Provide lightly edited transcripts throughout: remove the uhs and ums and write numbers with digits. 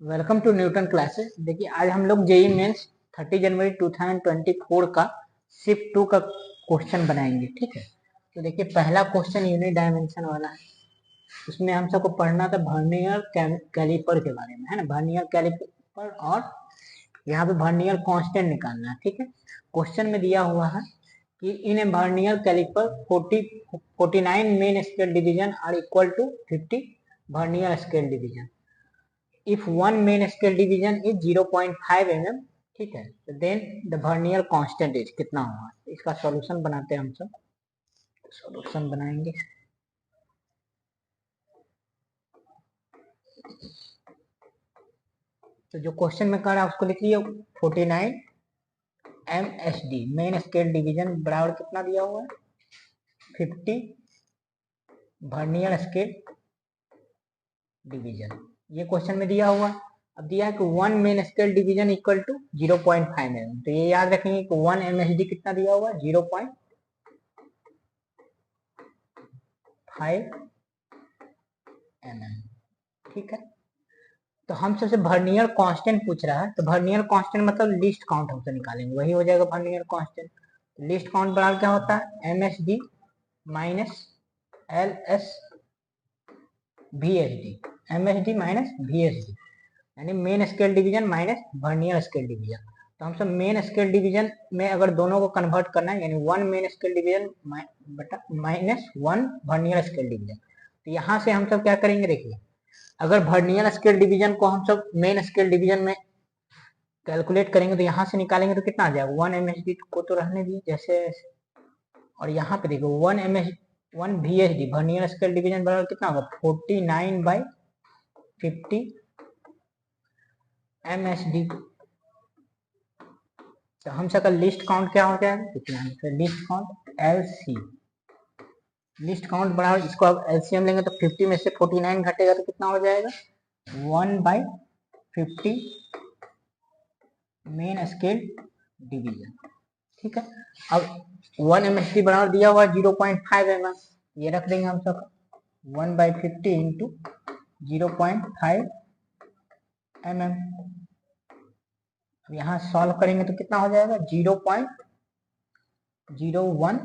Welcome to Newton classes. देखिए आज हम लोग जेई मेंस 30 जनवरी 2024 का शिफ्ट 2 का क्वेश्चन बनाएंगे। ठीक है, तो देखिए पहला क्वेश्चन यूनिट डायमेंशन वाला है। उसमें हम सबको पढ़ना था वर्नियर कैलिपर के बारे में, है ना। वर्नियर कैलिपर और यहाँ पे वर्नियर कांस्टेंट निकालना है। ठीक है, क्वेश्चन में दिया हुआ है कि in a vernier caliper 49 main scale division are equal to 50 vernier scale division. if one main scale division is 0.5 mm, ठीक है, तो then the vernier constant is कितना होगा। इसका सॉल्यूशन बनाते हैं हम सब। सॉल्यूशन बनाएंगे तो जो क्वेश्चन में कर रहा है उसको लिख लियो 49 MSD मेन स्केल डिवीजन बराबर कितना दिया हुआ है 50 वर्नियर स्केल डिवीजन। ये क्वेश्चन में दिया हुआ। अब दिया है कि 1 main scale division equal to 0.5 mm, तो ये याद रखेंगे कि 1 MSD कितना दिया हुआ है 0.5 mm। ठीक है, तो हम सबसे वर्नियर कांस्टेंट पूछ रहा है, तो वर्नियर कांस्टेंट मतलब लीस्ट काउंट हमसे निकालेंगे, वही हो जाएगा वर्नियर कांस्टेंट। लीस्ट काउंट बराबर क्या होता है MSD minus LS VSD, MSD minus VSD यानी main scale division minus vernier scale division. तो हम सब मेन स्केल डिवीजन में अगर दोनों को कन्वर्ट करना है यानी 1 मेन स्केल डिवीजन बटा माइनस 1 वर्नियर स्केल डिवीजन, तो यहाँ से हम सब क्या करेंगे। देखिए अगर वर्नियर स्केल डिवीजन को हम सब मेन स्केल डिवीजन में कैलकुलेट करेंगे तो यहाँ से निकालेंगे तो कितना आ जाएगा 1 MSD को तो रहने दिए जैसे, और यहाँ पे देखो 1 VSD वर्नियर स्केल डिवीजन बराबर कितना होगा 49 बाई 50 MSD। तो हम सबका लिस्ट काउंट क्या हो जाएगा कितना है, तो list count LC, list count बराबर इसको अब एलसीएम लेंगे तो 50 में से 49 घटेगा तो कितना हो जाएगा 1 बाई 50 मेन स्केल डिवीजन। ठीक है, अब 1 MSD बराबर दिया हुआ 0.5 mm, ये रख देंगे हम सब 1 बाई 50 इंटू 0.5 mm। अब यहाँ सॉल्व करेंगे तो कितना हो जाएगा 0.01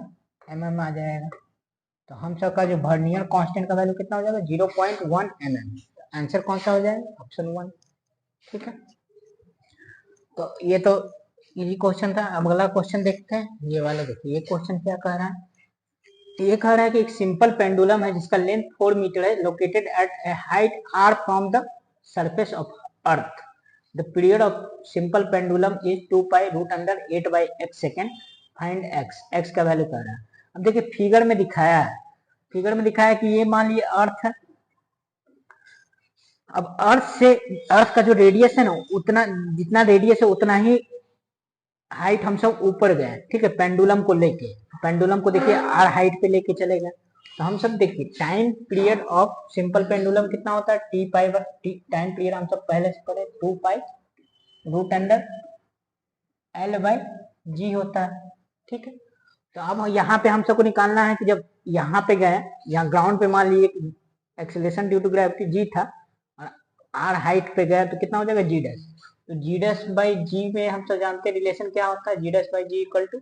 mm आ जाएगा। तो हम सब का जो वर्नियर कांस्टेंट का वैल्यू कितना हो जाएगा 0.1 mm। आंसर कौन सा हो जाएगा ऑप्शन 1। ठीक है, तो ये तो इजी क्वेश्चन था। अब अगला क्वेश्चन देखते हैं, ये वाला देखिए। ये क्वेश्चन क्या कह रहा है, ये कह रहा है कि एक सिंपल पेंडुलम है जिसका लेंथ 4 मीटर है, located at a height r from the surface of earth. The period of simple pendulum is 2 pi root under 8 by x second. Find x का वैल्यू कह रहा है। अब देखिए फिगर में दिखाया है, फिगर में दिखाया है कि ये मान लीजिए अर्थ है। अब अर्थ का जो रेडियस है ना, उतना जितना रेडियस है उतना ही हाइट हम सब ऊपर गए। ठीक है, पेंडुलम को लेके, पेंडुलम को देखिए आर हाइट पे लेके चले गए। तो हम सब देखिए time period of simple pendulum कितना होता है T pi T, time period हम सब पहले से पढ़े 2 pi root under L by g होता है। ठीक है, तो अब यहाँ पे हम सबको निकालना है कि जब यहाँ पे गए, यहाँ ग्राउंड पे मान लीजिए acceleration due to gravity G था और आर हाइट पे गया तो कितना हो जाएगा जी डैश। तो जी डैश बाई जी में हम सब जानते हैं रिलेशन क्या होता है, g dash by g equal to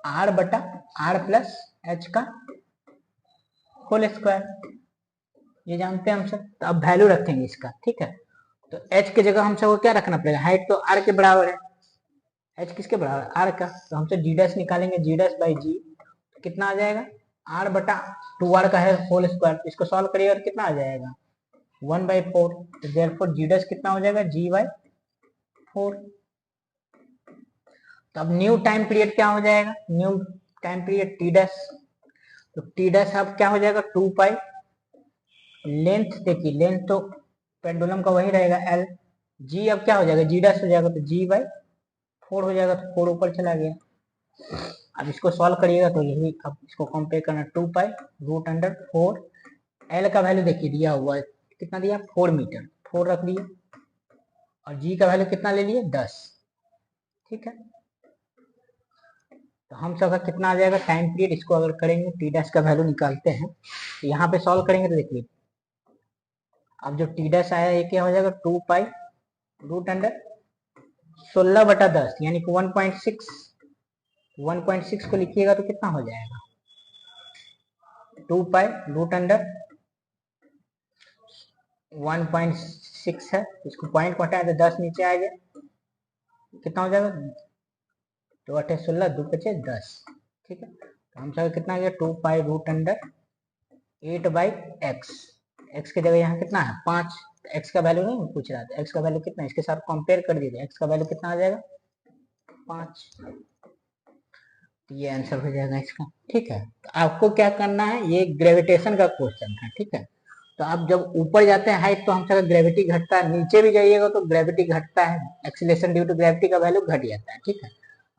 R बटा आर प्लस एच का होल स्क्वायर, ये जानते हैं हम सब। तो अब वैल्यू रखेंगे इसका। ठीक है, तो एच की जगह हम सबको क्या रखना पड़ेगा, हाइट तो आर के बराबर है, एच किसके बराबर आर का, तो हम सब जी डैश निकालेंगे, जी डैश बाई जी तो कितना आ जाएगा आर बटा 2r का है होल स्क्वायर। इसको सॉल्व करिए और कितना आ जाएगा 1 बाई 4। तो देयरफॉर जी डैश कितना हो जाएगा जी बाई 4। तो अब न्यू टाइम पीरियड क्या हो जाएगा, new time period T dash. तो टी डैश अब क्या हो जाएगा 2 पाई, लेंथ देखिए लेंथ तो पेंडुलम का वही रहेगा एल, जी अब क्या हो जाएगा जी डैश हो जाएगा तो जी बाई 4 हो जाएगा, तो 4 ऊपर चला गया। अब इसको सॉल्व करिएगा तो यही, अब इसको कंपेयर करना 2 पाई रूट अंडर 4, एल का वैल्यू देखिए दिया हुआ है कितना दिया 4 मीटर, 4 रख दिए और जी का वैल्यू कितना ले लिए 10। ठीक है, तो हम सबका कितना आ जाएगा टाइम पीरियड, इसको अगर करेंगे टी डैश का वैल्यू निकालते हैं तो यहाँ पे सॉल्व करेंगे तो देखिए अब जो टी डैश आया ये क्या हो जाएगा 2 पाई रूट अंडर 16/10 यानी कि 1.6 को लिखिएगा तो कितना हो जाएगा 2 पाई रूट अंडर 1.6 है, इसको पॉइंट को हटाए तो 10 नीचे आ गया, कितना हो जाएगा 2 8 16 2 5 10। ठीक है, तो हम सब कितना आ गया 2 pi root under 8/x। x की जगह यहाँ कितना है 5, x का वैल्यू नहीं पूछ रहा था, x का वैल्यू कितना है इसके साथ कंपेयर कर दीजिए, x का वैल्यू कितना आ जाएगा 5, तो ये आंसर हो जाएगा इसका। ठीक है, तो आपको क्या करना है, ये ग्रेविटेशन का क्वेश्चन था। ठीक है, तो आप जब ऊपर जाते हैं हाइट तो हम सब ग्रेविटी घटता है, नीचे भी जाइएगा तो ग्रेविटी घटता है, एक्सीलरेशन ड्यू टू ग्रेविटी का वैल्यू घट जाता है। ठीक है,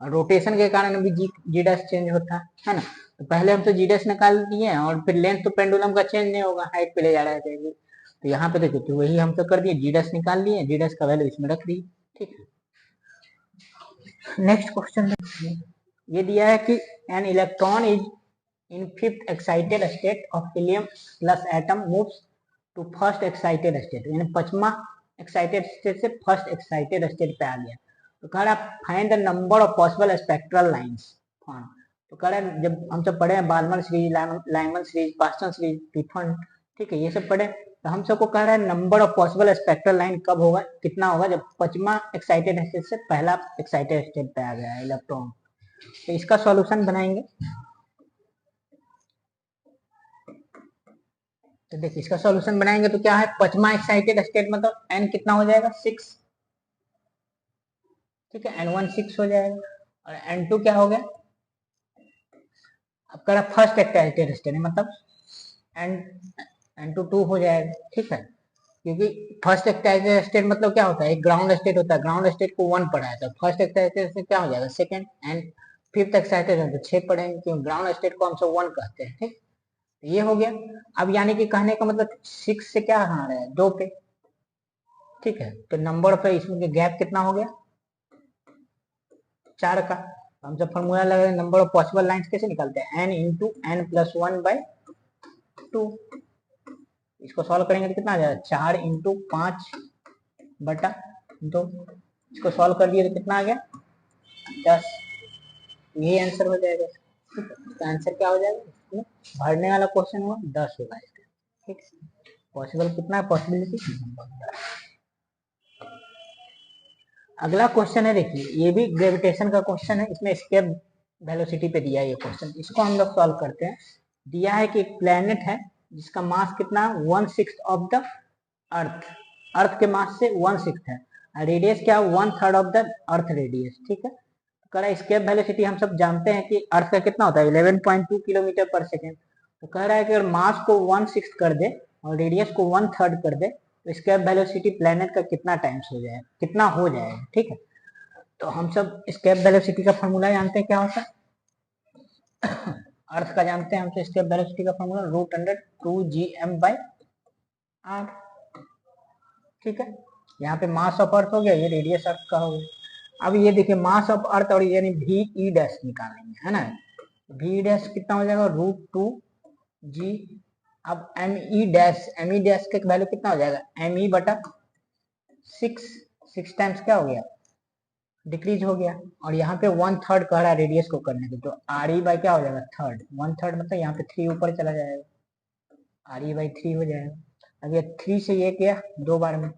और रोटेशन के कारण भी जी डैश चेंज होता है ना, तो पहले हम तो जी डैश निकाल दिए और फिर लेंथ तो पेंडुलम का चेंज नहीं होगा, हाइट पे ले जा रहा है, तो यहाँ पे देखो तो वही हम तो कर दिए, जी डैश निकाल लिए, जी डैश का वैल्यू इसमें रख दिए। ठीक है, नेक्स्ट क्वेश्चन ये दिया है कि an electron is in fifth excited state of helium plus atom moves to first excited state, यानी पांचवा excited state से first excited state पे आ गया, तो कह रहा है find the number of possible spectral lines. तो कह रहा है जब हम सब पढ़े हैं Balmer series, Lyman series, Paschen series, tiffin, ठीक है ये सब पढ़े, तो हम सबको कह रहा है number of possible spectral line कब होगा, कितना होगा जब पांचवा एक्साइटेड स्टेट से पहला एक्साइटेड स्टेट पे आ गया है इलेक्ट्रॉन। तो इसका सॉल्यूशन बनाएंगे, तो देखिए इसका सॉल्यूशन बनाएंगे तो क्या है, पांचवा एक्साइटेड स्टेट मतलब n कितना हो जाएगा 6। ठीक है, n1 6 हो जाएगा और n2 क्या हो गया, अब कह रहा फर्स्ट एक्साइटेड स्टेट मतलब n2 2 हो जाएगा। ठीक है, क्योंकि फर्स्ट एक्साइटेड स्टेट मतलब क्या होता है, एक ग्राउंड स्टेट होता है, ग्राउंड स्टेट को 1 पढ़ाया था, फर्स्ट एक्साइटेड स्टेट क्या हो जाएगा सेकंड, एंड फिफ्थ एक्साइटेड तो 6 पढ़ेंगे क्योंकि ग्राउंड स्टेट को हम सब 1 कहते हैं। ठीक, ये हो गया। अब यानी कि कहने का मतलब 6 से क्या आ रहा है 2 पे। ठीक है, तो नंबर पे इसमें गैप कितना हो गया 4 का, हम जब फॉर्मूला लगा नंबर ऑफ पॉसिबल लाइंस कैसे निकालते हैं, n इंटू एन प्लस 1/2, इसको सॉल्व करेंगे तो कितना आ जाएगा 4 इंटू 5/2, इसको सॉल्व कर दिए तो कितना आ गया 10, यही आंसर हो जाएगा। तो आंसर क्या हो जाएगा, भरने वाला क्वेश्चन हुआ 10 होगा इसका। ठीक, पॉसिबल कितना है, पॉसिबिलिटी। अगला क्वेश्चन है, देखिए ये भी ग्रेविटेशन का क्वेश्चन है, इसमें एस्केप वेलोसिटी पे दिया है ये क्वेश्चन, इसको हम लोग सॉल्व करते हैं। दिया है कि एक प्लेनेट है जिसका मास कितना 1/6 ऑफ द अर्थ, अर्थ के मास से 1/6 है, रेडियस क्या 1/3 ऑफ द अर्थ रेडियस। ठीक है, तो कह रहा है एस्केप वेलोसिटी हम सब जानते हैं कि अर्थ का कितना होता है 11.2 किलोमीटर पर सेकेंड, तो कह रहा है कि अगर मास को 1/6 कर दे और रेडियस को 1/3 कर दे तो स्केप वेलोसिटी प्लेनेट का कितना टाइम्स हो जाएगा, कितना हो जाएगा। ठीक है, तो हम सब स्केप वेलोसिटी का फॉर्मूला जानते हैं क्या होता है, अर्थ का जानते हैं हम सब स्केप वेलोसिटी का फॉर्मूला √2gm/r। ठीक है, यहाँ पे मास ऑफ अर्थ हो गया, ये रेडियस अर्थ का हो गया। अब ये देखिए मास ऑफ अर्थ और यानी वी ई डैश निकालेंगे, है ना, वी डैश कितना हो जाएगा √2g, अब एम ई डैश का वैल्यू कितना हो जाएगा me/6, 6 टाइम्स क्या हो गया डिक्रीज हो गया, और यहाँ पे 1/3 कह रहा है रेडियस को करने के, तो आर ई बाई क्या हो जाएगा थर्ड, 1/3 मतलब यहाँ पे 3 ऊपर चला जाएगा, आर ई बाई 3 हो जाएगा। अब ये 3 से ये किया 2 बार में,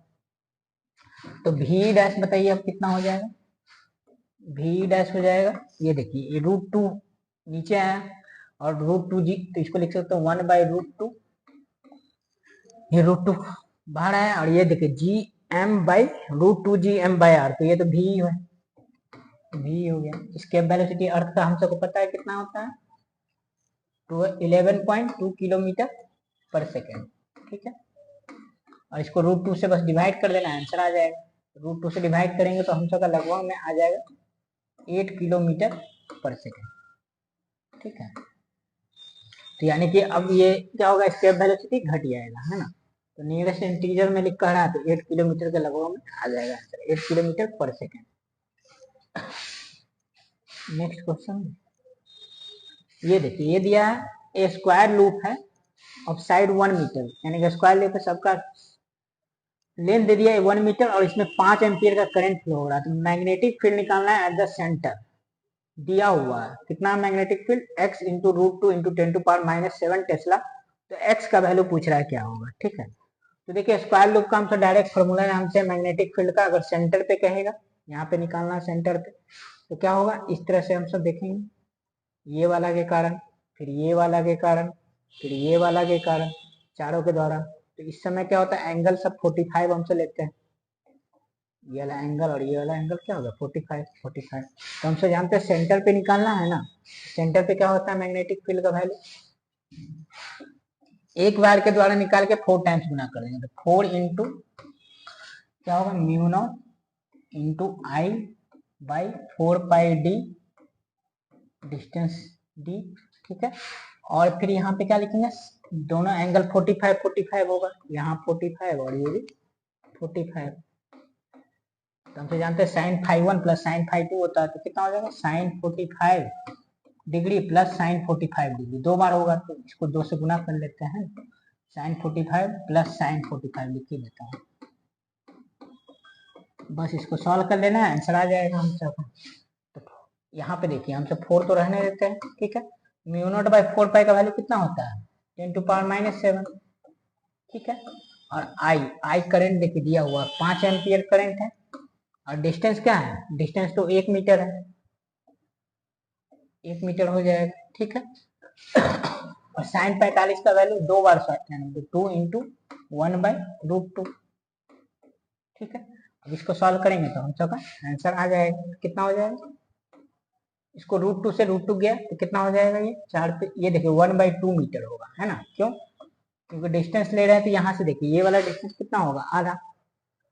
तो वी डैश बताइए अब कितना हो जाएगा, वी डैश हो जाएगा, ये देखिए ये √2 नीचे आया और √2g, तो इसको लिख सकते हो 1/√2, ये √2 बाहर आया, और ये देखिए gm/√2gm/r, तो ये तो v है, v हो गया। स्केप वेलोसिटी अर्थ का हम सबको पता है कितना होता है 11.2 किलोमीटर पर सेकेंड। ठीक है, और इसको √2 से बस डिवाइड कर देना आंसर आ जाएगा, √2 से डिवाइड करेंगे तो हम सबका लगभग में आ जाएगा 8 किलोमीटर पर सेकेंड। ठीक है, तो यानी कि अब ये क्या होगा स्केप वेलोसिटी घट जाएगा, है ना, तो नियरेस्ट इंटीजर में लिख कर रहा है तो 8 किलोमीटर के लगभग में आ जाएगा आंसर, 8 किलोमीटर पर सेकेंड। नेक्स्ट क्वेश्चन, ये देखिए ये दिया है ए स्क्वायर लूप है ऑफ साइड 1 मीटर, यानी कि स्क्वायर लूप है सबका लेंथ दे दिया है 1 मीटर और इसमें 5 एम्पियर का करंट फ्लो हो रहा है, तो मैग्नेटिक फील्ड निकालना है एट द सेंटर। दिया हुआ है कितना magnetic field, x into root two into 10⁻⁻7 tesla. तो x का वैल्यू पूछ रहा है क्या होगा, ठीक है। तो देखिए स्क्वायर लूप का हमसे डायरेक्ट फॉर्मूला है हमसे मैग्नेटिक फील्ड का, अगर सेंटर पे कहेगा, यहाँ पे निकालना सेंटर पे, तो क्या होगा, इस तरह से हम सब देखेंगे, ये वाला के कारण, फिर ये वाला के कारण, फिर ये वाला के कारण, चारों के द्वारा। तो इस समय क्या होता है, एंगल सब 45 हमसे लेते हैं, ये वाला एंगल और ये वाला एंगल क्या होगा 45 45। तो हमसे जानते हैं सेंटर पे निकालना है ना, सेंटर पे क्या होता है मैग्नेटिक फील्ड का वैल्यू, एक वायर के द्वारा निकाल के 4 टाइम्स गुना कर देंगे, तो 4 इंटू क्या होगा mu naught into I by 4 pi D, distance D, ठीक है। और फिर यहाँ पे क्या लिखेंगे, दोनों एंगल 45 45 होगा, यहाँ 45 और ये भी 45। तो हमसे जानते हैं sine five 1 plus sine five 2 होता है, तो कितना हो जाएगा sine 45 degree plus sine 45 degree, 2 बार होगा तो इसको 2 से गुना कर लेते हैं, साइन 45 प्लस साइन 45 लिख ही देता हूँ, बस इसको सॉल्व कर लेना है, आंसर आ जाएगा हम सब। तो यहाँ पे देखिए हम सब 4 तो रहने देते हैं, ठीक है। म्यू नॉट बाई 4 पाई का वैल्यू कितना होता है 10⁻⁻7, ठीक है। और आई करंट देखिए दिया हुआ 5 एम्पियर करंट है, और डिस्टेंस क्या है, डिस्टेंस तो 1 मीटर है, 1 मीटर हो जाएगा, ठीक है। और साइन 45 का वैल्यू 2 बार तो 2 इंटू 1/√2, ठीक है। अब इसको सॉल्व करेंगे तो हम सबका आंसर आ जाएगा, कितना हो जाएगा, इसको √2 से √2 गया तो कितना हो जाएगा, ये 4 पे, ये देखिए 1/2 मीटर होगा, है ना, क्यों, क्योंकि डिस्टेंस ले रहे हैं, तो यहाँ से देखिए ये वाला डिस्टेंस कितना होगा आधा,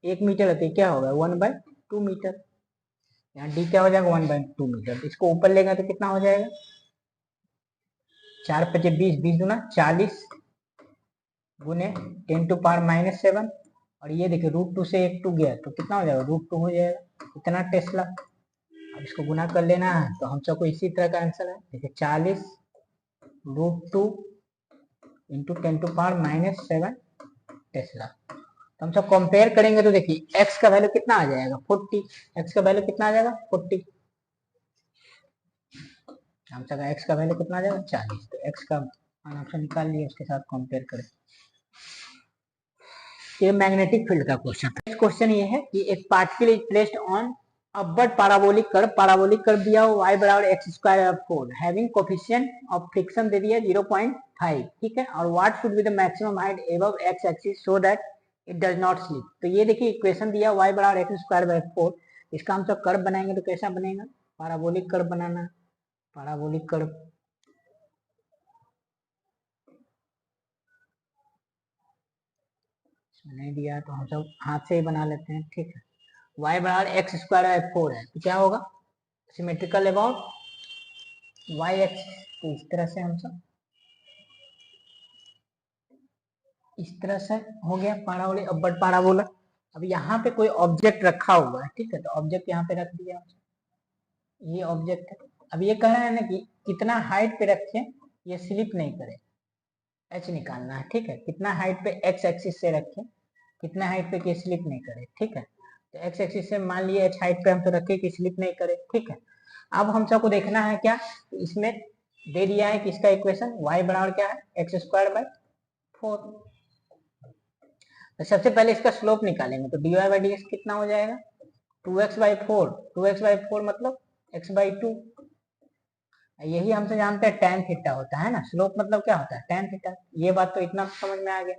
1 मीटर है तो क्या होगा 1/2 मीटर, यहाँ डी क्या हो जाएगा 1/2 मीटर, तो इसको ऊपर लेगा तो कितना हो जाएगा 4 पचे 20, 20 दूना 40 गुने 10⁻⁻7, और ये देखिए √2 से 1 2 गया तो कितना हो जाएगा √2 हो जाएगा, इतना टेस्ला। अब इसको गुना कर लेना है, तो हम सबको इसी तरह का आंसर है, देखिए 40 √2 इंटू 10⁻⁻7 टेस्ला। तो हम सब कंपेयर करेंगे तो देखिए x का वैल्यू कितना आ जाएगा 40, x का वैल्यू कितना आ जाएगा 40, हम सब x का वैल्यू कितना आ जाएगा 40, तो x का मान ऑप्शन निकाल लिए, उसके साथ कंपेयर करें। ये मैग्नेटिक फील्ड का क्वेश्चन। नेक्स्ट क्वेश्चन ये है कि एक particle is placed on upward parabolic curve दिया हो y बराबर x²/4 having coefficient of friction दे दिया 0.5, ठीक है। और what should be the maximum height above x axis so that it does not slip. तो ये देखिए इक्वेशन दिया y बराबर x²/4, इसका हम सब कर्व बनाएंगे तो कैसा बनेगा, पाराबोलिक कर्व बनाना, पाराबोलिक कर्व, नहीं दिया तो हम सब हाथ से ही बना लेते हैं, ठीक है। y बराबर x²/4 है तो क्या होगा सिमेट्रिकल अबाउट y एक्सिस, तो इस तरह से हम सब इस तरह से हो गया पाराबोलिक अपवर्ड पाराबोला। अब यहाँ पे कोई ऑब्जेक्ट रखा हुआ है, ठीक है, तो ऑब्जेक्ट यहाँ पे रख दिया, ये ऑब्जेक्ट है। अब ये कह रहा है ना कि कितना हाइट पे रखें ये स्लिप नहीं करे, h निकालना है, ठीक है, कितना हाइट पे x एक्सिस से रखें, कितना हाइट पे कि स्लिप नहीं करे, ठीक है। तो x एक्सिस से मान लिए h हाइट पे हम तो रखे कि स्लिप नहीं करे, ठीक है। अब हम सबको देखना है क्या, इसमें दे दिया है कि इसका इक्वेशन y बराबर क्या है x²/4, तो सबसे पहले इसका स्लोप निकालेंगे, तो dy/dx कितना हो जाएगा 2x/4, 2x/4 मतलब x/2, यही हमसे जानते हैं tan थीटा होता है ना, स्लोप मतलब क्या होता है tan थीटा, ये बात तो इतना समझ में आ गया।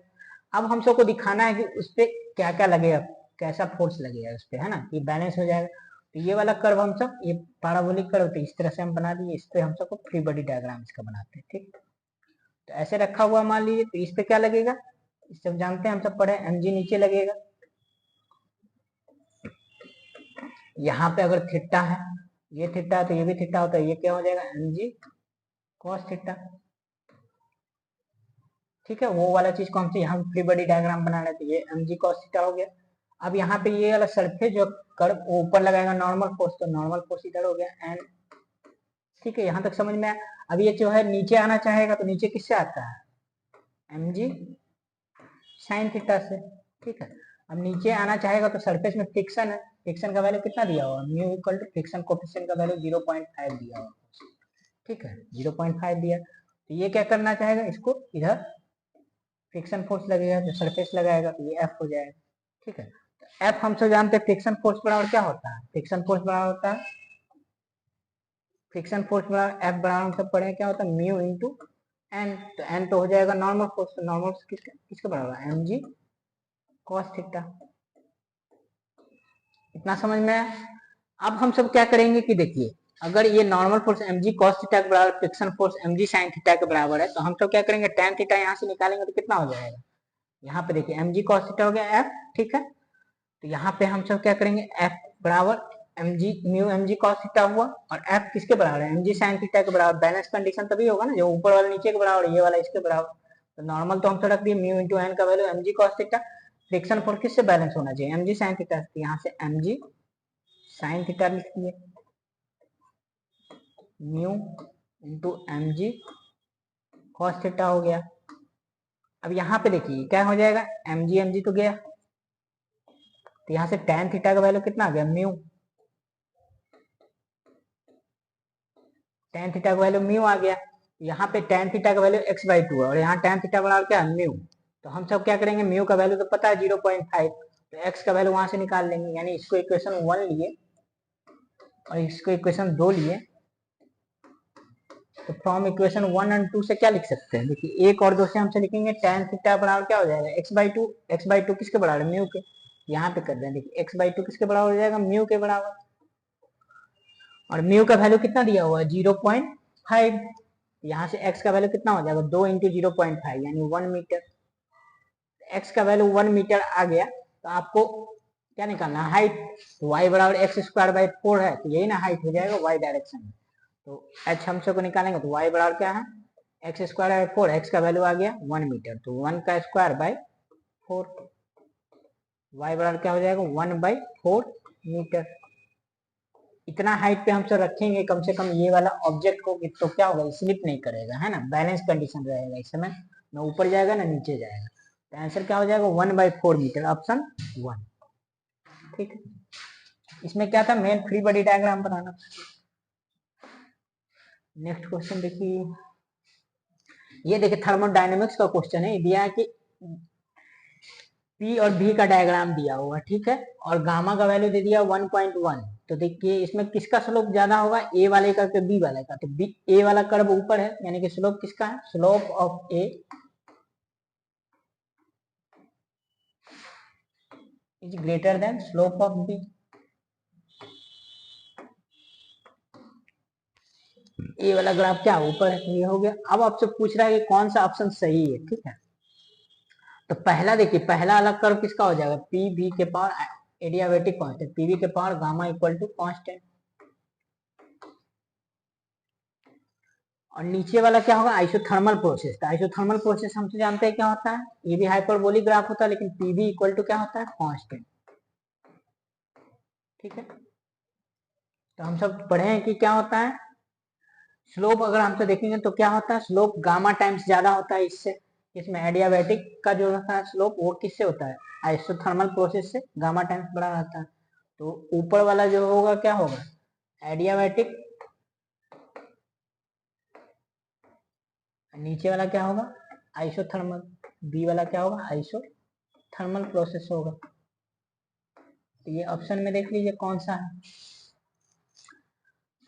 अब हम सबको दिखाना है कि उस पर क्या क्या लगेगा, कैसा फोर्स लगेगा उस पर, है ना, कि बैलेंस हो जाएगा। तो ये वाला कर्व हम सब, ये पाराबोलिक कर्व, तो इस तरह से हम बना दिए, इस पर हम सबको फ्री बॉडी डायग्राम इसका बनाते हैं, ठीक। तो ऐसे रखा हुआ मान लीजिए, तो इस पे क्या लगेगा, इस सब जानते हैं हम सब पढ़े, mg नीचे लगेगा, यहाँ पे अगर थीटा है, ये थीटा है तो ये भी थीटा होता है, ये क्या हो जाएगा mg cos थीटा, ठीक है। वो वाला चीज कौन सी, हम फ्री बॉडी डायग्राम बना रहे थे, ये mg cos थीटा हो गया। अब यहाँ पे ये वाला सरफेस जो कर्व ऊपर लगाएगा नॉर्मल फोर्स, तो नॉर्मल फोर्स इधर हो गया एन, ठीक है, यहाँ तक समझ में आया। अब ये जो है नीचे आना चाहेगा तो नीचे किससे आता है mg sin थीटा से, ठीक है। अब नीचे आना चाहेगा तो सरफेस में फ्रिक्शन है, फ्रिक्शन का वैल्यू कितना दिया हुआ, mu equal to friction coefficient का वैल्यू 0.5 दिया हुआ, ठीक है 0.5 दिया। तो ये क्या करना चाहेगा, इसको इधर फ्रिक्शन फोर्स लगेगा, जो सरफेस लगाएगा तो ये एफ हो जाएगा, ठीक है। एफ हम सब जानते हैं फ्रिक्शन फोर्स बराबर क्या होता है, फ्रिक्शन फोर्स बराबर होता है, फ्रिक्शन फोर्स बराबर एफ बराबर हम सब पढ़े क्या होता है, म्यू इंटू एन, तो एन तो हो जाएगा नॉर्मल फोर्स, तो नॉर्मल फोर्स किसके बराबर है, एम जी कॉस थीटा। इतना समझ में आया। अब हम सब क्या करेंगे कि देखिए, अगर ये normal force mg cos theta के बराबर, friction force mg sin theta के बराबर है, तो हम सब क्या करेंगे, tan थीटा यहाँ से निकालेंगे तो कितना हो जाएगा, यहाँ पे देखिए mg cos थीटा हो गया f, ठीक है। तो यहाँ पे हम सब क्या करेंगे, f बराबर mg mu mg cos theta हुआ, और f किसके बराबर है, mg sin थीटा के बराबर। बैलेंस कंडीशन तभी होगा ना, जो ऊपर वाला नीचे के बराबर, ये वाला इसके बराबर। तो नॉर्मल तो हम सब रख दिए, म्यू इंटू एन का value mg cos theta, friction force किससे बैलेंस होना चाहिए, mg sin थीटा, यहाँ से mg साइन थीटा लिख दिए, mu into M G cos theta हो गया। अब यहाँ पे देखिए क्या हो जाएगा, एम जी तो गया, तो यहाँ से tan थीटा का वैल्यू कितना आ गया, म्यू, tan थीटा का वैल्यू म्यू आ गया। यहाँ पे tan थीटा का वैल्यू x/2 है, और यहाँ tan थीटा बराबर क्या है, म्यू। तो हम सब क्या करेंगे, म्यू का वैल्यू तो पता है 0.5, तो x का वैल्यू वहां से निकाल लेंगे, यानी इसको इक्वेशन 1 लिए और इसको इक्वेशन 2 लिए। तो फ्रॉम इक्वेशन 1 और 2 से क्या लिख सकते हैं, देखिए 1 और 2 से हमसे लिखेंगे tan थीटा बराबर क्या हो जाएगा, x/2 किसके बराबर है, म्यू के। यहाँ पे कर दें, देखिए x/2 किसके बराबर हो जाएगा, म्यू के बराबर, और म्यू का वैल्यू कितना दिया हुआ है 0.5। यहाँ से x का वैल्यू कितना हो जाएगा, 2 इंटू 0.5 यानी 1 मीटर। x का वैल्यू 1 मीटर आ गया, तो आपको क्या निकालना है, हाइट। तो y बराबर x²/4 है, तो यही ना हाइट हो जाएगा y डायरेक्शन में। तो h हम सबको निकालेंगे, तो y बराबर क्या है, x²/4, x का वैल्यू आ गया 1 मीटर, तो 1 का स्क्वायर बाई 4, y बराबर क्या हो जाएगा 1/4 मीटर। इतना हाइट पे हम सब रखेंगे कम से कम ये वाला ऑब्जेक्ट को, तो क्या होगा, स्लिप नहीं करेगा, है ना, बैलेंस कंडीशन रहेगा, इस समय ना ऊपर जाएगा ना नीचे जाएगा। तो आंसर क्या हो जाएगा 1/4 मीटर, ऑप्शन 1, ठीक है। इसमें क्या था, मेन फ्री बॉडी डायग्राम बनाना। नेक्स्ट क्वेश्चन देखिए, ये देखिए थर्मोडायनेमिक्स का क्वेश्चन है, दिया है कि P और V का डायग्राम दिया हुआ, ठीक है, और गामा का वैल्यू दे दिया 1.1। तो देखिए इसमें किसका स्लोप ज्यादा होगा, ए वाले का कि बी वाले का, तो बी, ए वाला कर्व ऊपर है, यानी कि स्लोप किसका है, slope of A is greater than slope of B. A वाला ग्राफ क्या ऊपर है, ये हो गया। अब आपसे पूछ रहा है कि कौन सा ऑप्शन सही है, ठीक है। तो पहला देखिए, पहला वाला कर्व किसका हो जाएगा, पी वी के पावर एडियाबेटिक कांस्टेंट, पीवी के power gamma equal to constant. और नीचे वाला क्या होगा, आइसोथर्मल प्रोसेस। तो आइसोथर्मल प्रोसेस हम तो जानते हैं क्या होता है, ये भी हाइपरबोलिक ग्राफ होता है, लेकिन पीवी इक्वल टू क्या होता है, कांस्टेंट, ठीक है। तो हम सब पढ़े हैं कि क्या होता है, स्लोप अगर हम तो देखेंगे तो क्या होता है, स्लोप गामा टाइम्स ज्यादा होता है इससे। इसमें एडियाबैटिक का जो होता है स्लोप वो किससे होता है, आइसोथर्मल प्रोसेस से गामा टाइम्स बड़ा रहता है। तो ऊपर वाला जो होगा क्या होगा, एडियाबैटिक, नीचे वाला क्या होगा, आइसोथर्मल, बी वाला क्या होगा, आइसोथर्मल प्रोसेस होगा। तो ये ऑप्शन में देख लीजिए कौन सा है।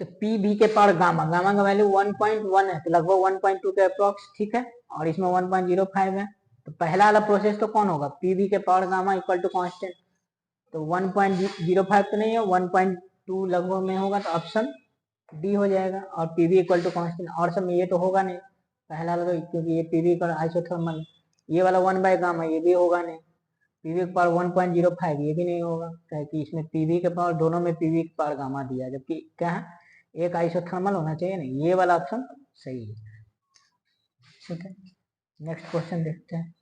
तो पी भी के पावर गामा, गामा का वैल्यू 1.1 है, तो लगभग 1.2 के अप्रोक्स, ठीक है, और इसमें 1.05 है। तो पहला वाला प्रोसेस तो कौन होगा, पी भी के power gamma equal to constant, तो 1.05 तो नहीं है, 1.2 लगभग में होगा, तो ऑप्शन डी हो जाएगा। और पीवी इक्वल टू कांस्टेंट, और सब में ये तो होगा नहीं पहला वाला, तो क्योंकि ये पीवी का आइसोथर्मल, ये वाला 1/गामा ये भी होगा नहीं, पीवी के पावर 1.05 ये भी नहीं होगा, क्योंकि इसमें पीवी के पावर, दोनों में पीवी के पावर गामा दिया, जबकि क्या है, एक आइसोथर्मल होना चाहिए ना, ये वाला ऑप्शन सही है, ठीक है। नेक्स्ट क्वेश्चन देखते हैं।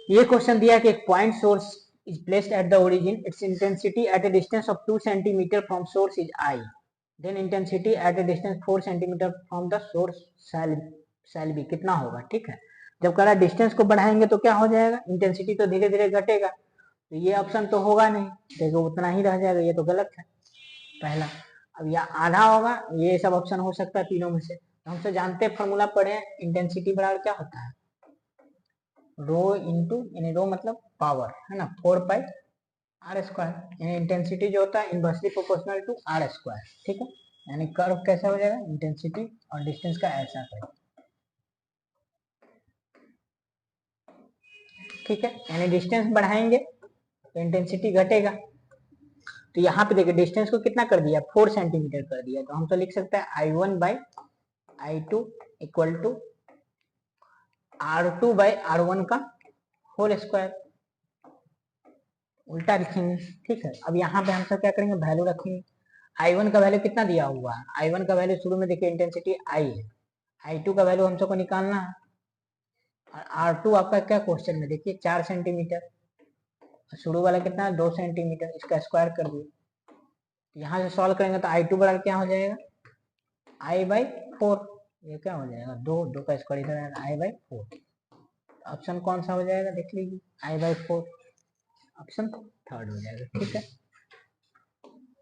ये क्वेश्चन दिया कि एक point source is placed at the origin, its intensity at a distance of 2 cm from source is I, then intensity at a distance 4 cm from the source shall be कितना होगा, ठीक है। जब कह रहा है डिस्टेंस को बढ़ाएंगे तो क्या हो जाएगा, इंटेंसिटी तो धीरे धीरे घटेगा, तो ये ऑप्शन तो होगा नहीं, देखो उतना ही रह जाएगा, ये तो गलत है पहला। अब या आधा होगा, ये सब ऑप्शन हो सकता है तीनों में से। तो हमसे जानते हैं, फॉर्मूला पढ़े हैं, इंटेंसिटी बराबर क्या होता है, रो इंटू, यानी रो मतलब पावर है ना, 4 पाई आर स्क्वायर, यानी इंटेंसिटी जो होता है inversely proportional to R square, ठीक है। यानी कर्व कैसा हो जाएगा, इंटेंसिटी और डिस्टेंस का ऐसा कर्व, ठीक है। यानी डिस्टेंस बढ़ाएंगे तो इंटेंसिटी घटेगा। तो यहाँ पे देखिए डिस्टेंस को कितना कर दिया, 4 सेंटीमीटर कर दिया, तो हम तो लिख सकते हैं I1/I2 इक्वल टू R2/R1 का होल स्क्वायर, उल्टा लिखेंगे, ठीक है। अब यहाँ पे हम सब क्या करेंगे, वैल्यू रखेंगे। I1 का वैल्यू कितना दिया हुआ है, I1 का वैल्यू शुरू में देखिए इंटेंसिटी I है, I2 का वैल्यू हम सबको निकालना है, और R2 आपका क्या क्वेश्चन में देखिए 4 सेंटीमीटर, शुरू वाला कितना है 2 सेंटीमीटर, इसका स्क्वायर कर दिए। यहाँ से सॉल्व करेंगे तो I2 बराबर क्या हो जाएगा, I/4, ये क्या हो जाएगा, दो का स्क्वायर इधर आएगा, I/4। ऑप्शन कौन सा हो जाएगा देख लीजिए, I/4, ऑप्शन थर्ड हो जाएगा, ठीक है।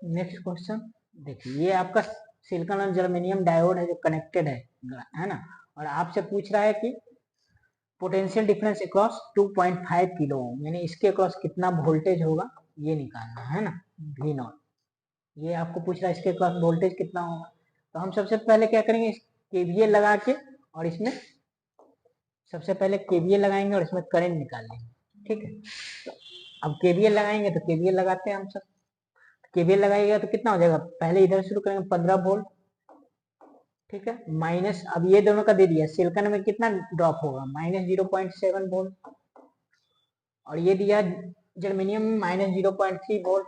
नेक्स्ट क्वेश्चन देखिए, ये आपका सिलिकॉन और जर्मेनियम डायोड है जो कनेक्टेड है ना, और आपसे पूछ रहा है कि potential difference across 2.5 kilo ohm, यानी इसके अक्रॉस कितना वोल्टेज होगा ये निकालना है ना, V0, ये आपको पूछ रहा है इसके अक्रॉस वोल्टेज कितना होगा। तो हम सबसे पहले क्या करेंगे, KVL लगा के, और इसमें सबसे पहले KVL लगाएंगे और इसमें करंट निकाल लेंगे, ठीक है। तो अब KVL लगाएंगे, तो KVL लगाते हैं हम सब, KVL लगाइएगा तो कितना हो जाएगा, पहले इधर शुरू करेंगे 15 वोल्ट, ठीक है, माइनस, अब ये दोनों का दे दिया, सिलिकॉन में कितना ड्रॉप होगा, -0.7 वोल्ट, और ये दिया जर्मेनियम में -0.3 वोल्ट।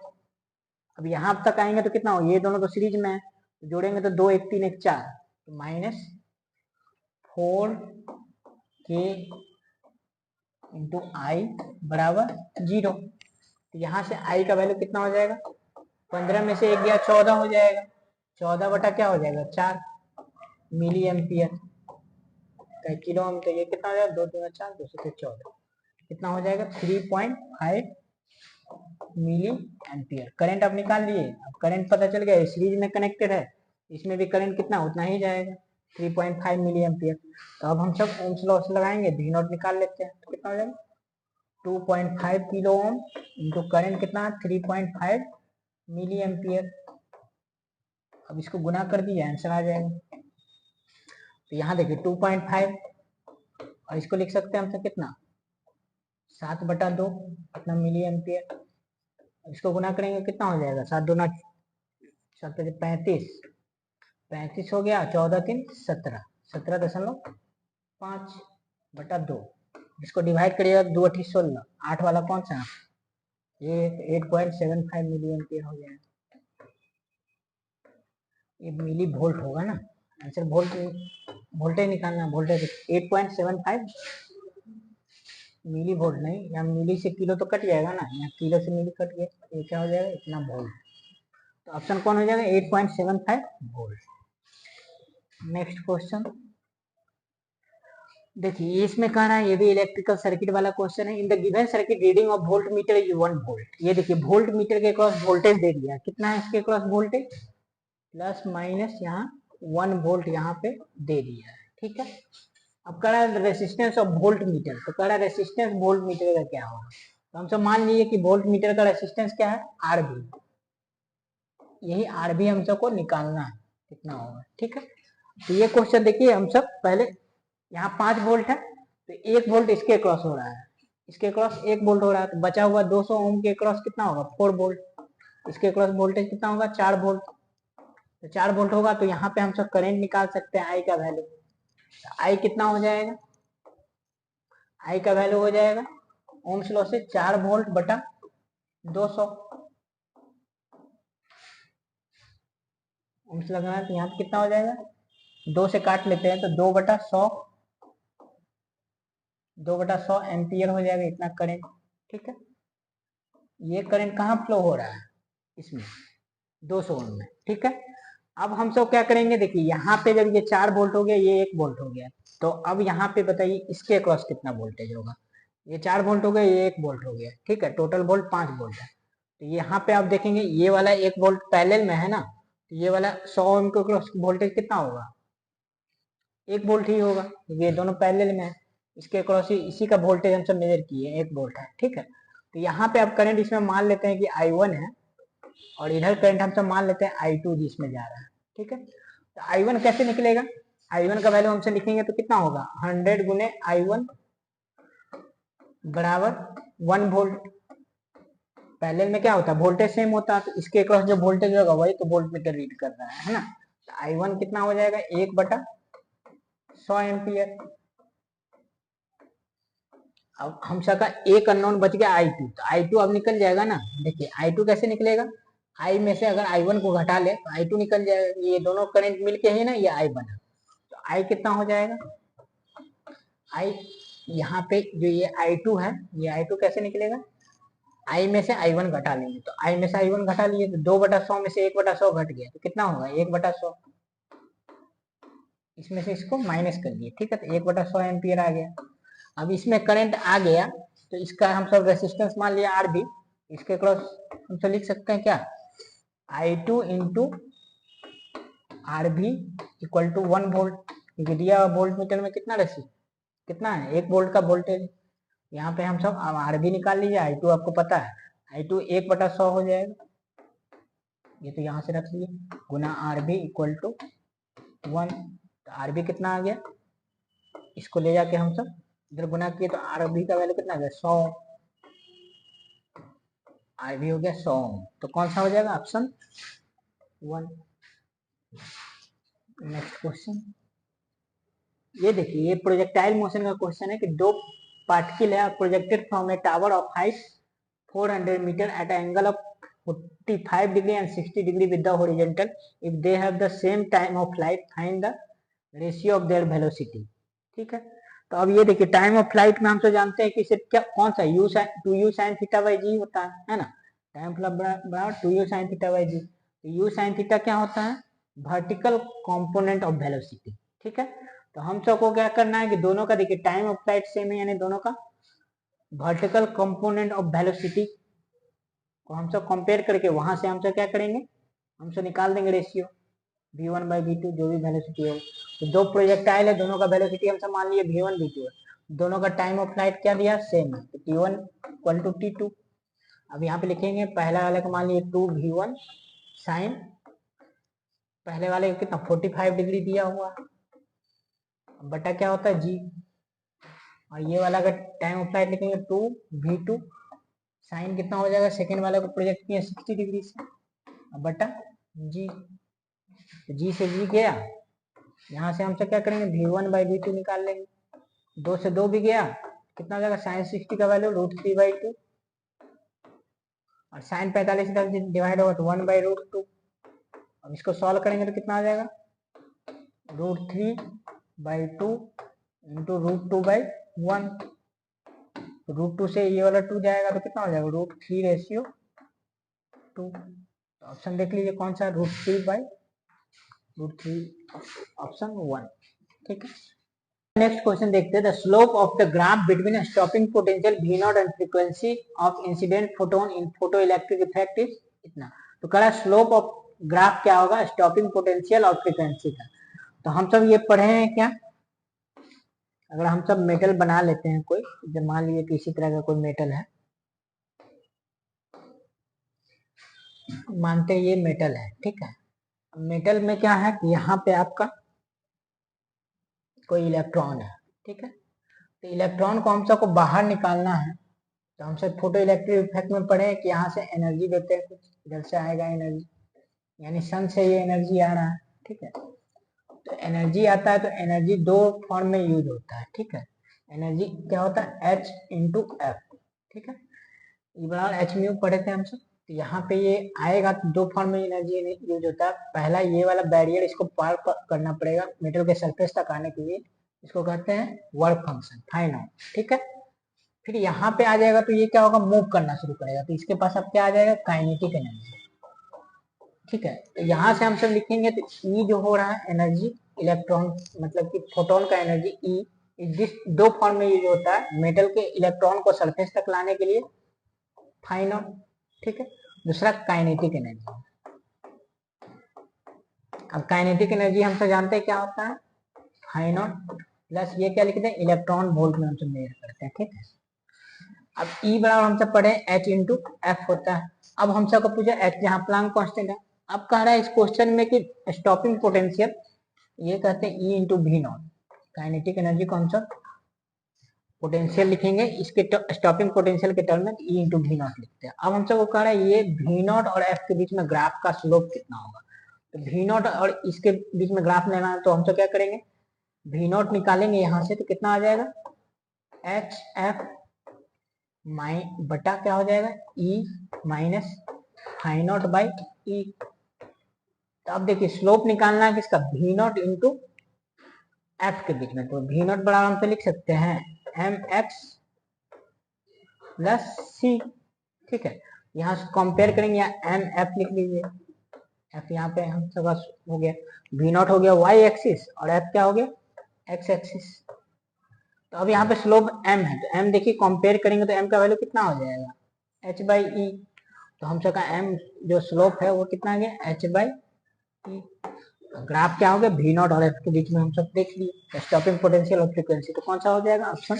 अब यहाँ तक आएंगे तो कितना हो, ये दोनों तो सीरीज में है, तो जोड़ेंगे तो 2 1 3 1 4, तो -4K इंटू आई बराबर 0। तो यहाँ से आई का वैल्यू कितना हो जाएगा, 15 में से 1 गया 14 हो जाएगा, 14 बटा क्या हो जाएगा 4 मिली एम्पियर किलो ओम, तो ये कितना हो जाएगा, 2 2 4 2 से 14, कितना हो जाएगा 3.5 मिली एम्पियर। करंट आप निकाल लिए, अब करंट पता चल गया, सीरीज में कनेक्टेड है, इसमें भी करंट कितना उतना ही जाएगा 3.5 मिली एम्पियर। तो अब हम सब ओम्स लॉ से लगाएंगे, V0 निकाल लेते हैं, तो कितना हो जाएगा 2.5 किलो ओम इंटू करंट कितना 3.5 मिली एम्पियर। अब इसको गुना कर दिए आंसर आ जाएगा। तो यहाँ देखिए 2.5, और इसको लिख सकते हैं हम सब कितना 7/2 कितना मिली एम्पियर, इसको गुना करेंगे कितना हो जाएगा, 7 दूना 7 35, 35 हो गया, 14 3 17, 17.5/2, इसको डिवाइड करिएगा 2 8 16, 8 वाला कौन सा, ये 8.75 मिली एम्पियर हो जाएगा, ये मिली वोल्ट होगा ना, आंसर वोल्टेज निकालना, वोल्टेज 8.75 मिली वोल्ट नहीं, यहाँ मिली से किलो तो कट जाएगा ना, यहाँ किलो से मिली कट गया, ये क्या हो जाएगा इतना वोल्ट, तो ऑप्शन कौन हो जाएगा 8.75 वोल्ट। नेक्स्ट क्वेश्चन देखिए, इसमें कह रहा है, ये भी इलेक्ट्रिकल सर्किट वाला क्वेश्चन है, in the given circuit reading of volt meter is 1 volt. ये देखिए वोल्ट मीटर के क्रॉस वोल्टेज दे दिया, कितना है इसके क्रॉस वोल्टेज, प्लस माइनस यहाँ 1 वोल्ट यहाँ पे दे दिया है, ठीक है। अब कह रहा है रेसिस्टेंस ऑफ वोल्ट मीटर, तो कह रहा है रेसिस्टेंस वोल्ट मीटर का क्या होगा, तो हम सब मान लीजिए कि वोल्ट मीटर का रेसिस्टेंस क्या है RB, यही RB हम सबको निकालना है कितना होगा, ठीक है। तो ये क्वेश्चन देखिए, हम सब पहले यहाँ 5 वोल्ट है, तो 1 वोल्ट इसके क्रॉस हो रहा है, इसके क्रॉस 1 वोल्ट हो रहा है, तो बचा हुआ 200 ओम के क्रॉस कितना होगा 4 वोल्ट, इसके क्रॉस वोल्टेज कितना होगा 4 वोल्ट, तो 4 वोल्ट होगा, तो यहाँ पे हम सब करंट निकाल सकते हैं आई का वैल्यू, आई कितना हो जाएगा, आई का वैल्यू हो जाएगा ओम्स लॉ से 4 वोल्ट बटा 200, ओम्स लगाना है, तो यहाँ पे कितना हो जाएगा 2 से काट लेते हैं, तो 2/100 एम्पियर हो जाएगा इतना करंट, ठीक है। ये करंट कहाँ फ्लो हो रहा है, इसमें 200 ओम में, ठीक है। अब हम सब क्या करेंगे, देखिए यहाँ पे जब ये 4 वोल्ट हो गया, ये 1 वोल्ट हो गया, तो अब यहाँ पे बताइए इसके अक्रॉस कितना वोल्टेज होगा। ये 4 वोल्ट हो गया, ये 1 वोल्ट हो गया, ठीक है, टोटल वोल्ट 5 वोल्ट है। तो यहाँ पे आप देखेंगे ये वाला 1 वोल्ट पैरेलल में है ना, तो ये वाला 100 ओम के अक्रॉस वोल्टेज कितना होगा, 1 वोल्ट ही होगा, ये दोनों पैरेलल में है। इसके अक्रॉस ही इसी का वोल्टेज हम सब मेजर किए, 1 वोल्ट है, ठीक है। तो यहाँ पे आप करंट इसमें मान लेते हैं कि I1 है, और इधर करंट हम सब मान लेते हैं I2 जिसमें जा रहा है, ठीक है। तो I1 कैसे निकलेगा, I1 का वैल्यू हमसे लिखेंगे तो कितना होगा, 100 गुने I1 बराबर 1 वोल्ट। पैरेलल में क्या होता है, वोल्टेज सेम होता है, तो इसके अक्रॉस जो वोल्टेज होगा वही तो वोल्ट मीटर रीड कर रहा है ना। तो I1 कितना हो जाएगा, 1/100 एम्पियर। अब हम सबका एक अननोन बच गया I2, तो I2 अब निकल जाएगा ना। देखिए I2 कैसे निकलेगा, I में से अगर I1 को घटा ले तो I2 निकल जाएगा, ये दोनों करंट मिलके ही ना ये I बना, तो I कितना हो जाएगा, I यहाँ पे जो ये I2 है, ये I2 कैसे निकलेगा, I में से I1 घटा लेंगे, तो I में से I1 घटा लिए तो 2/100 में से 1/100 घट गया, तो कितना होगा 1/100, इसमें से इसको माइनस कर लिए, ठीक है, तो 1/100 एम्पियर आ गया। अब इसमें करंट आ गया, तो इसका हम सब रेसिस्टेंस मान लिया RB, इसके क्रॉस हम सब लिख सकते हैं क्या, I2 into RB equal to 1 volt, क्योंकि दिया वोल्ट मीटर में कितना कितना है, 1 वोल्ट का वोल्टेज। यहाँ पे हम सब RB निकाल लीजिए, I2 आपको पता है, I2 1/100 हो जाएगा, ये तो यहाँ से रख लिए, गुना RB इक्वल टू 1, तो RB कितना आ गया, इसको ले जाके हम सब इधर गुना किए तो RB का वैल्यू कितना आ गया 100, RB हो गया 100, तो कौन सा हो जाएगा, ऑप्शन 1। नेक्स्ट क्वेश्चन, ये देखिए, ये प्रोजेक्टाइल मोशन का क्वेश्चन है कि दो पार्टिकल है projected from a tower of height 400 metre at angle of 45 degree and 60 degree with the horizontal, if they have the same time of flight find the ratio of their velocity, ठीक है। तो अब ये देखिए time of flight में हम तो जानते हैं कि सिर्फ क्या कौन सा u sine 2u sine theta by g होता है ना, टाइम बराबर 2u साइन थीटा बाई जी। तो यू साइन थीटा क्या होता है, वर्टिकल कंपोनेंट ऑफ वेलोसिटी, ठीक है। तो हम सबको क्या करना है कि दोनों का देखिए टाइम ऑफ फ्लाइट सेम है, यानी दोनों का वर्टिकल कंपोनेंट ऑफ वेलोसिटी को हम सब कंपेयर करके वहां से हम सब क्या करेंगे, हम सब निकाल देंगे रेशियो v1 बाई v2 जो भी वेलोसिटी हो। तो दो प्रोजेक्टाइल है, दोनों का वेलोसिटी हम सब मान लिए v1 v2 है, दोनों का टाइम ऑफ फ्लाइट क्या दिया सेम है, तो t1 इक्वल टू t2। अब यहाँ पे लिखेंगे पहला वाले को मान लिए 2v1 साइन, पहले वाले को कितना 45 डिग्री दिया हुआ, बटा क्या होता है जी, और ये वाला अगर टाइम ऑफ फ्लाइट लिखेंगे 2v2 साइन कितना हो जाएगा, सेकेंड वाले को प्रोजेक्ट किया 60 डिग्री से, बटा जी, जी से जी गया, यहाँ से हम सब क्या करेंगे v1 बाई v2 निकाल लेंगे, 2 से 2 भी गया, कितना हो जाएगा साइन 60 का वैल्यू √3/2, और साइन 45 का डिवाइड होगा तो 1/√2। अब इसको सॉल्व करेंगे तो कितना आ जाएगा, √3/2 इंटू √2/1, √2 से ये वाला 2 जाएगा तो कितना हो जाएगा √3/2। ऑप्शन देख लीजिए कौन सा, √3 ऑप्शन 1, ठीक है। नेक्स्ट क्वेश्चन देखते हैं, the slope of the graph between stopping potential V0 and frequency of incident photon in photo electric effect is इतना। तो कह रहा है स्लोप ऑफ ग्राफ क्या होगा स्टॉपिंग पोटेंशियल और फ्रीक्वेंसी का। तो हम सब ये पढ़े हैं क्या, अगर हम सब मेटल बना लेते हैं कोई, जब मान लीजिए कि इसी तरह का कोई मेटल है, मानते हैं ये मेटल है, ठीक है। मेटल में क्या है कि यहाँ पे आपका कोई इलेक्ट्रॉन है, ठीक है। तो इलेक्ट्रॉन को हम सबको बाहर निकालना है, तो हम सब फोटो इलेक्ट्रिक इफेक्ट में पढ़े कि यहाँ से एनर्जी देते हैं, कुछ इधर से आएगा एनर्जी, यानी सन से ये एनर्जी आ रहा है, ठीक है। तो एनर्जी आता है, तो एनर्जी दो फॉर्म में यूज होता है, ठीक है। एनर्जी क्या होता है H इंटू एफ, ठीक है, ये बराबर एच म्यू पढ़े थे हम सब। तो यहाँ पे ये आएगा तो दो फॉर्म में एनर्जी यूज होता है, पहला ये वाला बैरियर इसको पार करना पड़ेगा मेटल के सरफेस तक आने के लिए, इसको कहते हैं वर्क फंक्शन फाइन आउट, ठीक है। फिर यहाँ पे आ जाएगा तो ये क्या होगा मूव करना शुरू करेगा, तो इसके पास अब क्या आ जाएगा काइनेटिक एनर्जी, ठीक है। तो यहाँ से हम सब लिखेंगे तो ई जो हो रहा है एनर्जी इलेक्ट्रॉन मतलब कि फोटोन का एनर्जी ई जिस दो फॉर्म में यूज होता है, मेटल के इलेक्ट्रॉन को सरफेस तक लाने के लिए फाई नॉट, ठीक है। दूसरा काइनेटिक एनर्जी। अब काइनेटिक एनर्जी हम सब जानते हैं क्या होता है, फाई नॉट प्लस ये क्या लिखते हैं इलेक्ट्रॉन वोल्ट में हम सब मेजर करते हैं, ठीक है। अब ई बराबर हम सब पढ़े एच इंटू एफ होता है। अब हम सबको पूछा एच जहाँ प्लांक कांस्टेंट है, अब कह रहा है इस क्वेश्चन में कि स्टॉपिंग पोटेंशियल ये कहते हैं ई इंटू भी नॉट, काइनेटिक एनर्जी कौन सा पोटेंशियल लिखेंगे इसके स्टॉपिंग पोटेंशियल के टर्म में ई इंटू भी नॉट लिखते हैं। अब हम सबको कह रहा है ये भी नॉट और एफ के बीच में ग्राफ का स्लोप कितना होगा, तो भी नॉट और इसके बीच में ग्राफ लेना है तो हम सब क्या करेंगे भी नॉट निकालेंगे यहाँ से तो कितना आ जाएगा एच एफ माइ बटा क्या हो जाएगा E minus phi not by E. तो अब देखिए स्लोप निकालना है किसका भी नॉट इंटू एफ के बीच में, तो भी नॉट बराबर हम तो लिख सकते हैं एम एक्स प्लस सी, ठीक है। यहाँ से कंपेयर करेंगे या एम एफ लिख लीजिए, एफ यहाँ पे हम सब हो गया, भी नॉट हो गया वाई एक्सिस और एफ क्या हो गया एक्स एक्सिस। तो अब यहाँ पे स्लोप m है तो m देखिए कंपेयर करेंगे तो m का वैल्यू कितना हो जाएगा h बाई ई। तो हम सबका m जो स्लोप है वो कितना आ गया h बाई ई। ग्राफ क्या हो गया भी नॉट और f के बीच में हम सब देख लिए स्टॉपिंग पोटेंशियल और फ्रीक्वेंसी, तो कौन सा हो जाएगा ऑप्शन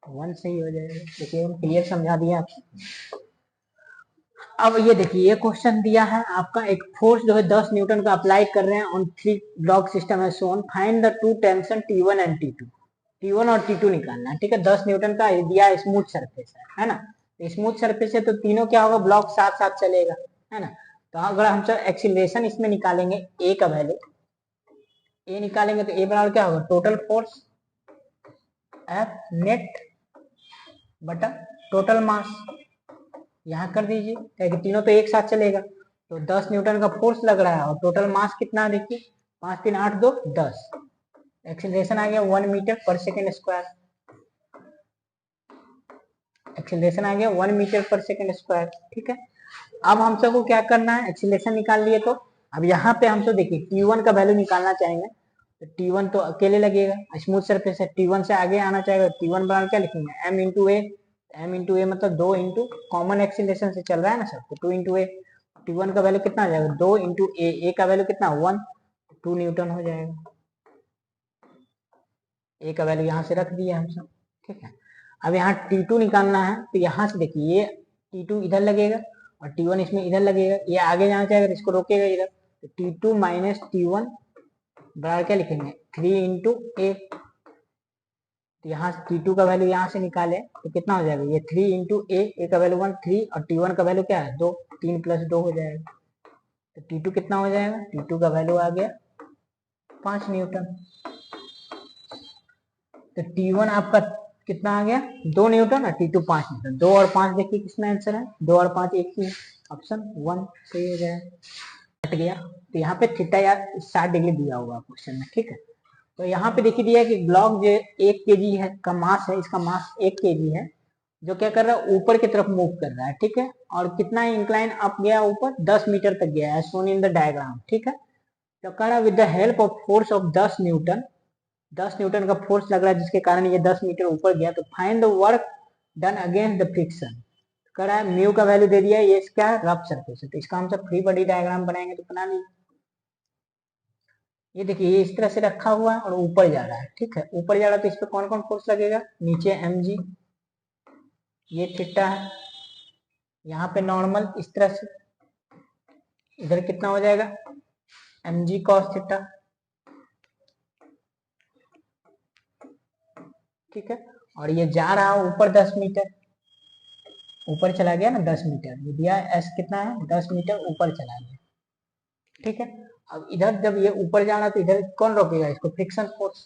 1 सही हो जाएगा। देखिए हम क्लियर समझा दिए आपको। अब ये देखिए ये क्वेश्चन दिया है आपका एक फोर्स जो है 10 न्यूटन का अप्लाई कर रहे हैं ऑन 3 ब्लॉक सिस्टम है shown, find the two tension T1 and T2, T1 और T2 निकालना है, ठीक है। 10 न्यूटन का दिया स्मूथ सरफेस है ना, तो स्मूथ सरफेस है तो तीनों क्या होगा ब्लॉक साथ साथ चलेगा है ना। तो अगर हम सब एक्सीलरेशन इसमें निकालेंगे ए का वैल्यू, ए निकालेंगे तो ए बराबर क्या होगा टोटल फोर्स एफ नेट बटा टोटल मास, यहाँ कर दीजिए क्योंकि तीनों तो एक साथ चलेगा। तो 10 न्यूटन का फोर्स लग रहा है और टोटल मास कितना है देखिए 5 3 8 2 10, एक्सीलरेशन आ गया 1 मीटर पर सेकेंड स्क्वायर, एक्सीलरेशन आ गया 1 मीटर पर सेकेंड स्क्वायर, ठीक है। अब हम सबको क्या करना है एक्सीलरेशन निकाल लिए तो अब यहाँ पे हम सब देखिए T1 का वैल्यू निकालना चाहेंगे तो T1 तो अकेले लगेगा स्मूथ सरफेस है, T1 से आगे आना चाहेगा T1 बराबर क्या लिखेंगे m इंटू ए, m इंटू ए मतलब 2 इंटू कॉमन एक्सीलरेशन से चल रहा है ना सर, तो 2 इंटू ए, T1 का वैल्यू कितना आ जाएगा 2 इंटू ए का वैल्यू कितना 1 2 न्यूटन हो जाएगा, ए का वैल्यू यहाँ से रख दिया हम सब, ठीक है। अब यहाँ T2 निकालना है तो यहाँ से देखिए ये T2 इधर लगेगा और T1 इसमें इधर लगेगा, ये आगे जाना चाहेगा तो इसको रोकेगा इधर, तो T2 माइनस T1 बराबर क्या लिखेंगे 3 इंटू ए, तो यहाँ T2 का वैल्यू यहाँ से निकाले तो कितना हो जाएगा ये 3 इंटू ए का वैल्यू 1 3 और T1 का वैल्यू क्या है 2 3 प्लस 2 हो जाएगा, तो T2 कितना हो जाएगा T2 का वैल्यू आ गया 5 न्यूटन। तो T1 आपका कितना आ गया 2 न्यूटन और T2 5 न्यूटन, 2 और 5 देखिए किसमें आंसर है 2 और 5 एक ही, ऑप्शन 1 सही हो जाएगा। हट गया तो यहाँ पे थीटा या 60 डिग्री दिया हुआ क्वेश्चन में, ठीक है। तो यहाँ पे देखिए दिया है कि ब्लॉक जो 1 kg है का मास है, इसका मास 1 kg है जो क्या कर रहा है ऊपर की तरफ मूव कर रहा है, ठीक है। और कितना इंक्लाइन अप गया ऊपर 10 मीटर तक गया है शोन इन द डायग्राम, ठीक है। तो कह रहा है with the help of force of 10 Newton, 10 Newton का फोर्स लग रहा है जिसके कारण ये 10 मीटर ऊपर गया, तो find the work done against the friction. कह रहा है म्यू का वैल्यू दे दिया, ये इसका रफ सरफेस है तो इसका हम सब फ्री बॉडी डायग्राम बनाएंगे तो बना लीजिए। ये देखिए ये इस तरह से रखा हुआ है और ऊपर जा रहा है, ठीक है। ऊपर जा रहा है तो इस पर कौन कौन फोर्स लगेगा नीचे mg, ये थीटा है, यहाँ पे नॉर्मल इस तरह से इधर कितना हो जाएगा mg cos थीटा, ठीक है। और ये जा रहा है ऊपर 10 मीटर, ऊपर चला गया ना 10 मीटर, ये दिया एस कितना है 10 मीटर ऊपर चला गया, ठीक है। अब इधर जब ये ऊपर जाना तो इधर कौन रोकेगा इसको फ्रिक्शन फोर्स,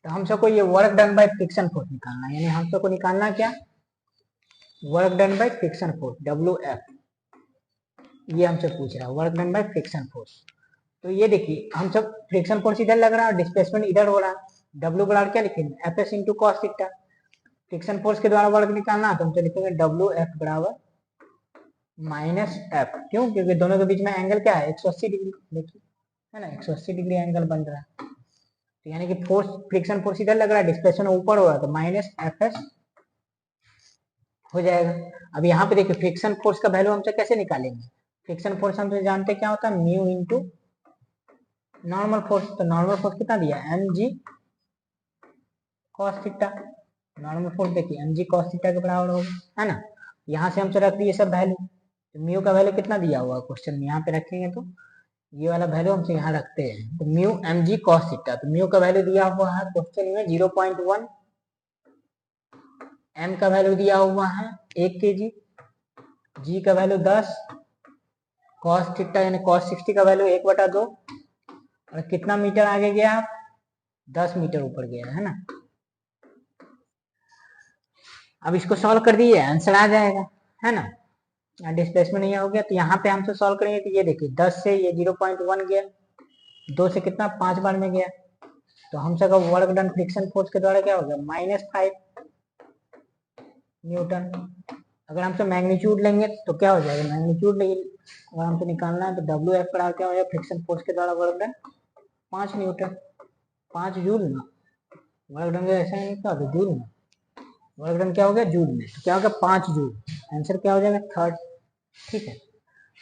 तो हम सबको ये work done by friction force निकालना है, यानी हम सबको निकालना क्या work done by friction force WF, ये हमसे पूछ रहा है work done by friction force. तो ये देखिए हम सब फ्रिक्शन फोर्स इधर लग रहा है और डिस्प्लेसमेंट इधर हो रहा है, W बराबर क्या लिखेंगे FS into cos theta, friction force के द्वारा वर्क निकालना तो हम तो लिखेंगे WF बराबर माइनस एफ, क्यों? क्योंकि दोनों के बीच में एंगल क्या है, 180 डिग्री, देखिए है ना, 180 डिग्री एंगल बन रहा है। तो यानी कि फोर्स, फ्रिक्शन फोर्स इधर लग रहा है, डिस्प्लेसमेंट ऊपर हो रहा है, तो माइनस एफ एस हो जाएगा। अब यहाँ पे देखिए फ्रिक्शन फोर्स का वैल्यू हमसे कैसे निकालेंगे? फ्रिक्शन फोर्स हम जानते क्या होता है, म्यू इंटू नॉर्मल फोर्स। तो नॉर्मल फोर्स कितना दिया, M G cos theta. Normal force देखिए एम जी कॉस थीटा के बराबर होगा, है ना। यहाँ से हमसे रख दिए सब वैल्यू, तो म्यू का वैल्यू कितना दिया हुआ क्वेश्चन में, यहाँ पे रखेंगे तो ये वाला वैल्यू हमसे यहाँ रखते हैं, तो mu M G cos theta. तो म्यू का वैल्यू दिया हुआ है क्वेश्चन में 0.1, एम का वैल्यू दिया हुआ है 1 kg, जी का वैल्यू 10, कॉस थीटा यानी कॉस 60 का वैल्यू 1/2, और कितना मीटर आगे गया आप, 10 मीटर ऊपर गया, है ना। अब इसको सॉल्व कर दिए, आंसर आ जाएगा, है ना। डिस्प्लेसमेंट ये हो गया, तो यहाँ पे हमसे सॉल्व करेंगे, तो ये देखिए 10 से ये 0.1 गया, 2 से कितना 5 बार में गया, तो हम सबका वर्क डन फ्रिक्शन फोर्स के द्वारा क्या हो गया, -5 न्यूटन। अगर हमसे मैग्नीट्यूड लेंगे तो क्या हो जाएगा, मैग्नीट्यूड अगर हमसे निकालना है तो डब्ल्यू एफ बराबर क्या हो जाएगा, फ्रिक्शन फोर्स के द्वारा वर्क डन 5 न्यूटन, 5 जूल ना, वर्क डन ऐसा नहीं क्या होता, जूल में, वर्क डन क्या हो गया जूल में, तो क्या हो गया 5 जूल, आंसर क्या हो जाएगा थर्ड। ठीक है,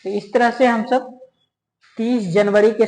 तो इस तरह से हम सब 30 जनवरी के